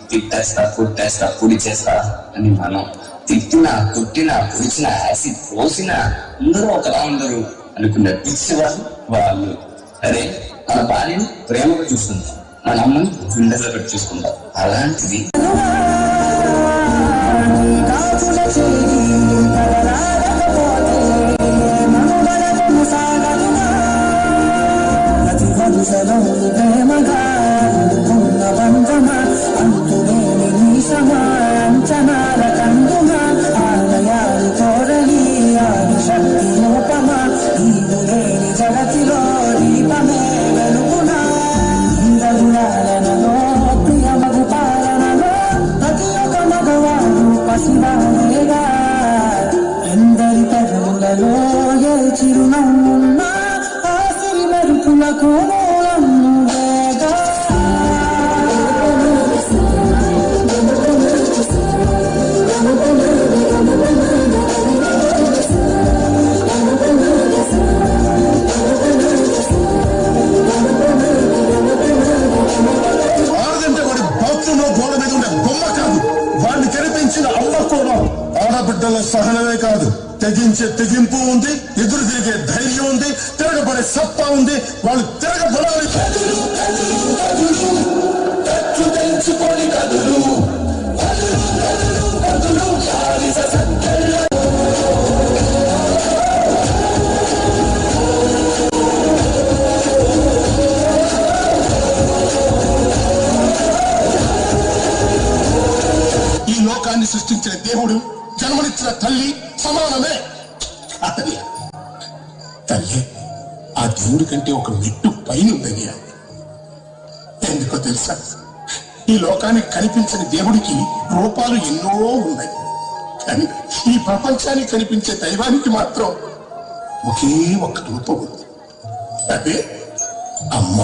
తిట్టేస్తా కొట్టేస్తా పొడి చేస్తా అని మనం తిట్టినా కొట్టినా పొడిచినా యాసిడ్ పోసినా అందరూ ఒకలా ఉండరు అనుకున్న పిచ్చివాళ్ళు వాళ్ళు. అరే మన భార్యని ప్రేమగా చూసుకుంటాం, మన అమ్మని గుండెల్లో పెట్టి చూసుకుంటాం. అలాంటిది చిరునవ్వున్నా ఆసిరి మెరుపులకు మూలం నువ్వేగా. ఆడదంటే వాడి బాత్రూంలో గోడ మీద ఉండే బొమ్మ కాదు, వాడిని కనిపించిన అమ్మ కూడా. ఆడబిడ్డల సహనమే కాదు, తెగించే తెగింపు ఉంది, ఎదురు తిరిగే ధైర్యం ఉంది, తిరగబడే సత్తా ఉంది. వాళ్ళు తిరగబడాలి. ఈ లోకాన్ని సృష్టించిన దేవుడు, జన్మనిచ్చిన తల్లి సమానమే. అతని తల్లి ఆ దేవుడి కంటే ఒక మెట్టు పైన ఉందయ్యా. ఎందుకో తెలుసా, ఈ లోకానికి కనిపించని దేవుడికి రూపాలు ఎన్నో ఉన్నాయి, కానీ ఈ ప్రపంచానికి కనిపించే దైవానికి మాత్రం ఒకే ఒక రూపం ఉంది, అదే అమ్మ.